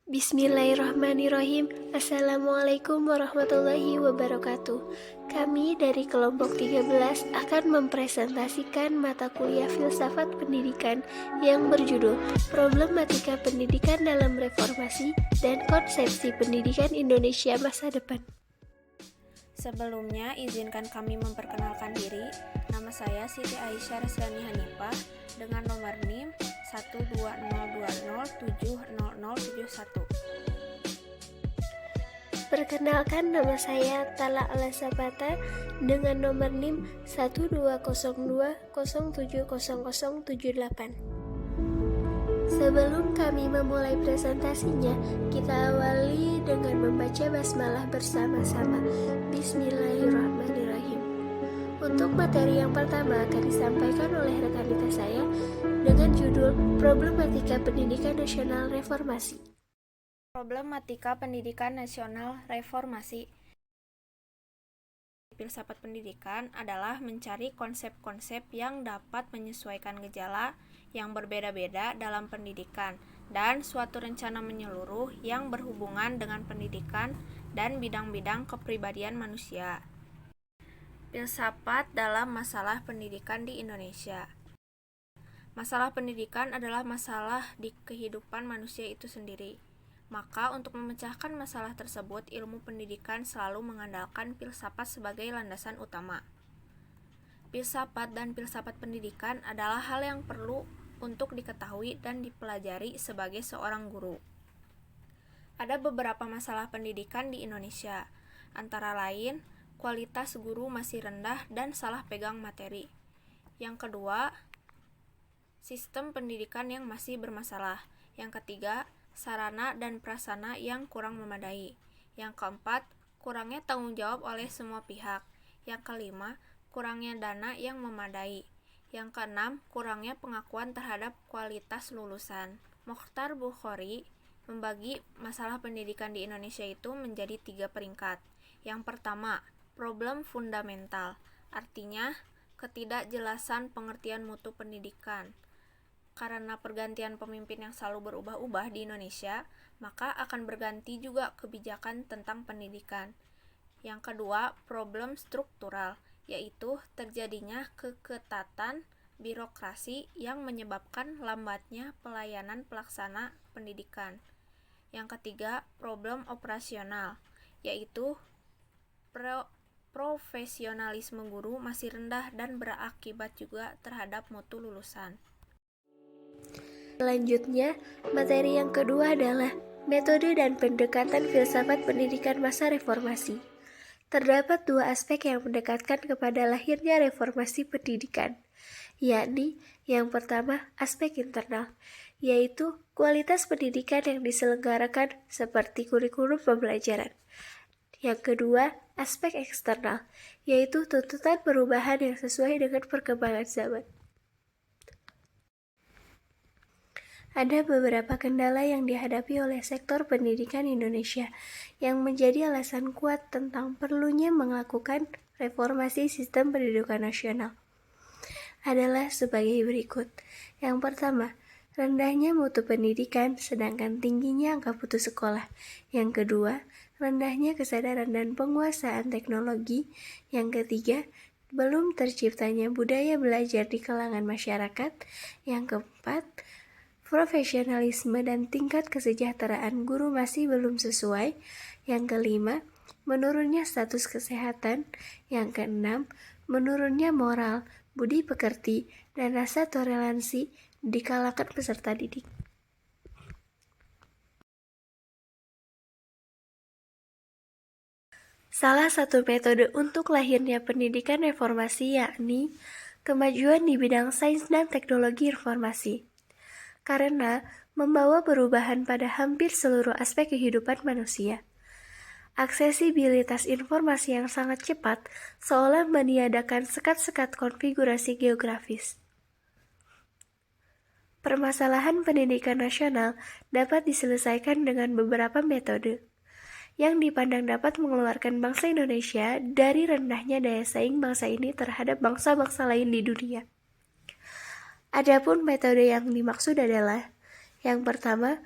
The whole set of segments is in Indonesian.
Bismillahirrahmanirrahim. Assalamualaikum warahmatullahi wabarakatuh. Kami dari kelompok 13 akan mempresentasikan mata kuliah Filsafat Pendidikan yang berjudul Problematika Pendidikan dalam Reformasi dan Konsepsi Pendidikan Indonesia Masa Depan. Sebelumnya, izinkan kami memperkenalkan diri. Nama saya Siti Aisyah Resdani Hanifah dengan nomor NIM 12020700071. Perkenalkan, nama saya Tala Alasapata dengan nomor NIM 12020700078. Sebelum kami memulai presentasinya, kita awali dengan membaca basmalah bersama-sama. Bismillahirrahmanirrahim. Untuk materi yang pertama akan disampaikan oleh rekan kita saya dengan judul Problematika Pendidikan Nasional Reformasi. Problematika Pendidikan Nasional Reformasi. Filsafat pendidikan adalah mencari konsep-konsep yang dapat menyesuaikan gejala yang berbeda-beda dalam pendidikan dan suatu rencana menyeluruh yang berhubungan dengan pendidikan dan bidang-bidang kepribadian manusia. Filsafat dalam masalah pendidikan di Indonesia. Masalah pendidikan adalah masalah di kehidupan manusia itu sendiri. Maka untuk memecahkan masalah tersebut, ilmu pendidikan selalu mengandalkan filsafat sebagai landasan utama. Filsafat dan filsafat pendidikan adalah hal yang perlu untuk diketahui dan dipelajari sebagai seorang guru. Ada beberapa masalah pendidikan di Indonesia, antara lain kualitas guru masih rendah dan salah pegang materi. Yang kedua, sistem pendidikan yang masih bermasalah. Yang ketiga, sarana dan prasarana yang kurang memadai. Yang keempat, kurangnya tanggung jawab oleh semua pihak. Yang kelima, kurangnya dana yang memadai. Yang keenam, kurangnya pengakuan terhadap kualitas lulusan. Mokhtar Bukhari membagi masalah pendidikan di Indonesia itu menjadi 3 peringkat. Yang pertama, problem fundamental, artinya ketidakjelasan pengertian mutu pendidikan. Karena pergantian pemimpin yang selalu berubah-ubah di Indonesia, maka akan berganti juga kebijakan tentang pendidikan. Yang kedua, problem struktural, yaitu terjadinya keketatan birokrasi yang menyebabkan lambatnya pelayanan pelaksana pendidikan. Yang ketiga, problem operasional, yaitu profesionalisme guru masih rendah dan berakibat juga terhadap mutu lulusan. Selanjutnya, materi yang kedua adalah metode dan pendekatan filsafat pendidikan masa reformasi. Terdapat 2 aspek yang mendekatkan kepada lahirnya reformasi pendidikan, yakni yang pertama aspek internal, yaitu kualitas pendidikan yang diselenggarakan seperti kurikulum pembelajaran. Yang kedua, aspek eksternal, yaitu tuntutan perubahan yang sesuai dengan perkembangan zaman. Ada beberapa kendala yang dihadapi oleh sektor pendidikan Indonesia yang menjadi alasan kuat tentang perlunya melakukan reformasi sistem pendidikan nasional. Adalah sebagai berikut. Yang pertama, rendahnya mutu pendidikan sedangkan tingginya angka putus sekolah. Yang kedua, rendahnya kesadaran dan penguasaan teknologi. Yang ketiga, belum terciptanya budaya belajar di kalangan masyarakat. Yang keempat, profesionalisme dan tingkat kesejahteraan guru masih belum sesuai. Yang kelima, menurunnya status kesehatan. Yang keenam, menurunnya moral, budi pekerti, dan rasa toleransi di kalangan peserta didik. Salah satu metode untuk lahirnya pendidikan reformasi yakni kemajuan di bidang sains dan teknologi informasi. Karena membawa perubahan pada hampir seluruh aspek kehidupan manusia. Aksesibilitas informasi yang sangat cepat seolah meniadakan sekat-sekat konfigurasi geografis. Permasalahan pendidikan nasional dapat diselesaikan dengan beberapa metode yang dipandang dapat mengeluarkan bangsa Indonesia dari rendahnya daya saing bangsa ini terhadap bangsa-bangsa lain di dunia. Adapun metode yang dimaksud adalah yang pertama,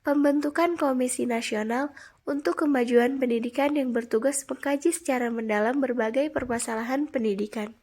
pembentukan Komisi Nasional untuk Kemajuan Pendidikan yang bertugas mengkaji secara mendalam berbagai permasalahan pendidikan.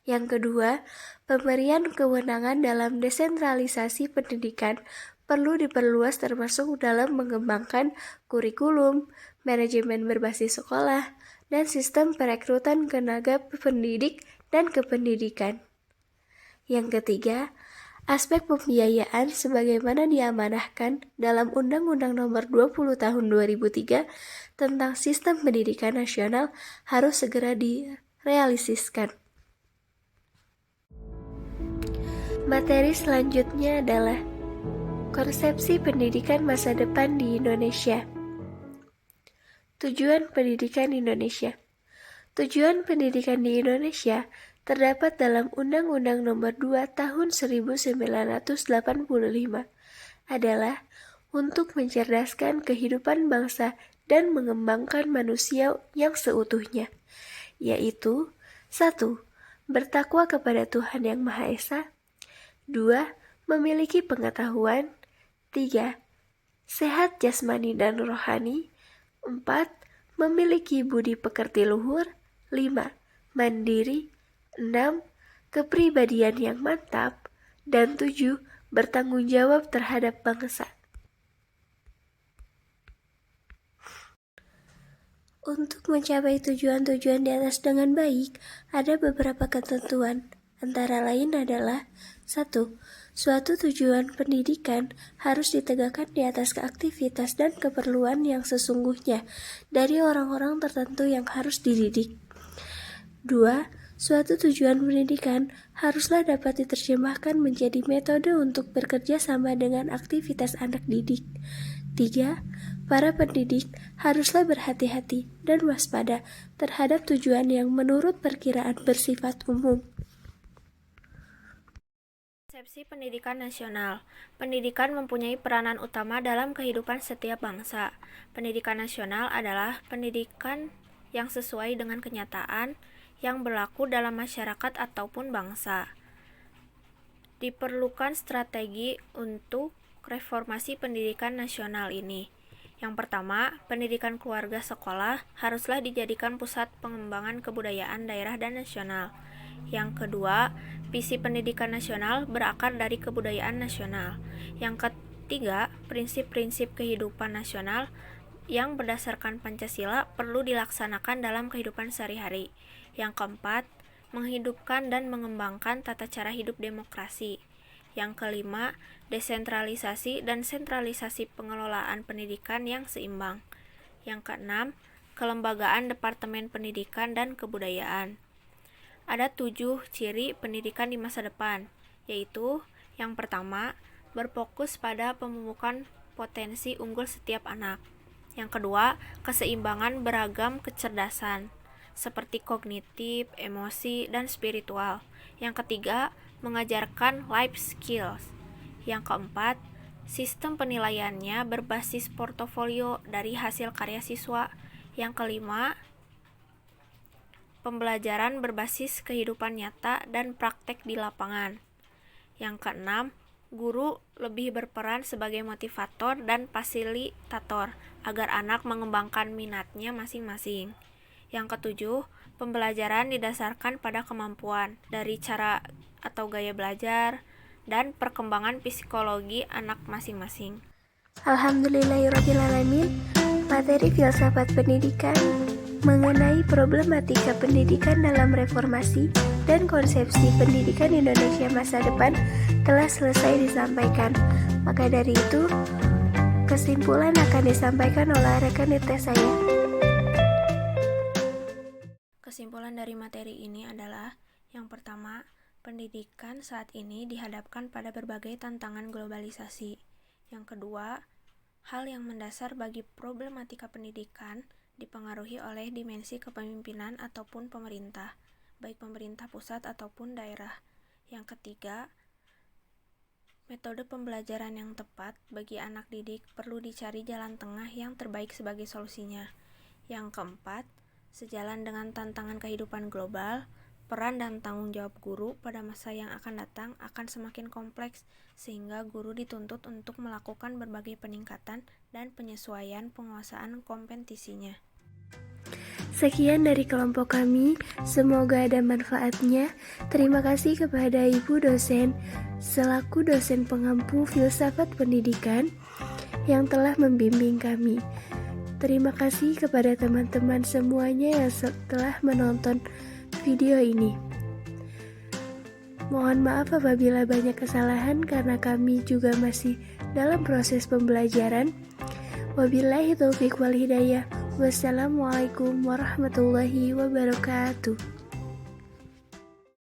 Yang kedua, pemberian kewenangan dalam desentralisasi pendidikan perlu diperluas termasuk dalam mengembangkan kurikulum, manajemen berbasis sekolah, dan sistem perekrutan tenaga pendidik dan kependidikan. Yang ketiga, aspek pembiayaan sebagaimana diamanahkan dalam Undang-Undang Nomor 20 Tahun 2003 tentang Sistem Pendidikan Nasional harus segera direalisasikan. Materi selanjutnya adalah konsepsi pendidikan masa depan di Indonesia. Tujuan pendidikan Indonesia. Tujuan pendidikan di Indonesia terdapat dalam Undang-Undang Nomor 2 Tahun 1985 adalah untuk mencerdaskan kehidupan bangsa dan mengembangkan manusia yang seutuhnya, yaitu 1. Bertakwa kepada Tuhan Yang Maha Esa. 2. Memiliki pengetahuan. 3. Sehat jasmani dan rohani. 4. Memiliki budi pekerti luhur. 5. Mandiri. 6. Kepribadian yang mantap. Dan 7. Bertanggung jawab terhadap bangsa. Untuk mencapai tujuan-tujuan di atas dengan baik, ada beberapa ketentuan. Antara lain adalah 1. Suatu tujuan pendidikan harus ditegakkan di atas aktivitas dan keperluan yang sesungguhnya dari orang-orang tertentu yang harus dididik. 2. Suatu tujuan pendidikan haruslah dapat diterjemahkan menjadi metode untuk bekerja sama dengan aktivitas anak didik. 3. Para pendidik haruslah berhati-hati dan waspada terhadap tujuan yang menurut perkiraan bersifat umum. Konsepsi pendidikan nasional. Pendidikan mempunyai peranan utama dalam kehidupan setiap bangsa. Pendidikan nasional adalah pendidikan yang sesuai dengan kenyataan yang berlaku dalam masyarakat ataupun bangsa. Diperlukan strategi untuk reformasi pendidikan nasional ini. Yang pertama, pendidikan keluarga sekolah haruslah dijadikan pusat pengembangan kebudayaan daerah dan nasional. Yang kedua, visi pendidikan nasional berakar dari kebudayaan nasional. Yang ketiga, prinsip-prinsip kehidupan nasional yang berdasarkan Pancasila perlu dilaksanakan dalam kehidupan sehari-hari. Yang keempat, menghidupkan dan mengembangkan tata cara hidup demokrasi. Yang kelima, desentralisasi dan sentralisasi pengelolaan pendidikan yang seimbang. Yang keenam, kelembagaan Departemen Pendidikan dan Kebudayaan. Ada 7 ciri pendidikan di masa depan, yaitu yang pertama, berfokus pada pemenuhan potensi unggul setiap anak. Yang kedua, keseimbangan beragam kecerdasan, seperti kognitif, emosi, dan spiritual. Yang ketiga, mengajarkan life skills. Yang keempat, sistem penilaiannya berbasis portofolio dari hasil karya siswa. Yang kelima, pembelajaran berbasis kehidupan nyata dan praktek di lapangan. Yang keenam, guru lebih berperan sebagai motivator dan fasilitator agar anak mengembangkan minatnya masing-masing. Yang ketujuh, pembelajaran didasarkan pada kemampuan dari cara atau gaya belajar dan perkembangan psikologi anak masing-masing. Alhamdulillahirrahmanirrahim. Materi filsafat pendidikan mengenai problematika pendidikan dalam reformasi dan konsepsi pendidikan Indonesia masa depan telah selesai disampaikan. Maka dari itu, kesimpulan akan disampaikan oleh rekan dites saya. Kesimpulan dari materi ini adalah yang pertama, pendidikan saat ini dihadapkan pada berbagai tantangan globalisasi. Yang kedua, hal yang mendasar bagi problematika pendidikan dipengaruhi oleh dimensi kepemimpinan ataupun pemerintah, baik pemerintah pusat ataupun daerah. Yang ketiga, metode pembelajaran yang tepat bagi anak didik perlu dicari jalan tengah yang terbaik sebagai solusinya. Yang keempat, sejalan dengan tantangan kehidupan global, peran dan tanggung jawab guru pada masa yang akan datang akan semakin kompleks, sehingga guru dituntut untuk melakukan berbagai peningkatan dan penyesuaian penguasaan kompetisinya. Sekian dari kelompok kami, semoga ada manfaatnya. Terima kasih kepada Ibu dosen, selaku dosen pengampu filsafat pendidikan yang telah membimbing kami. Terima kasih kepada teman-teman semuanya yang telah menonton video ini. Mohon maaf apabila banyak kesalahan karena kami juga masih dalam proses pembelajaran. Wabillahi taufiq wal hidayah. Wassalamualaikum warahmatullahi wabarakatuh.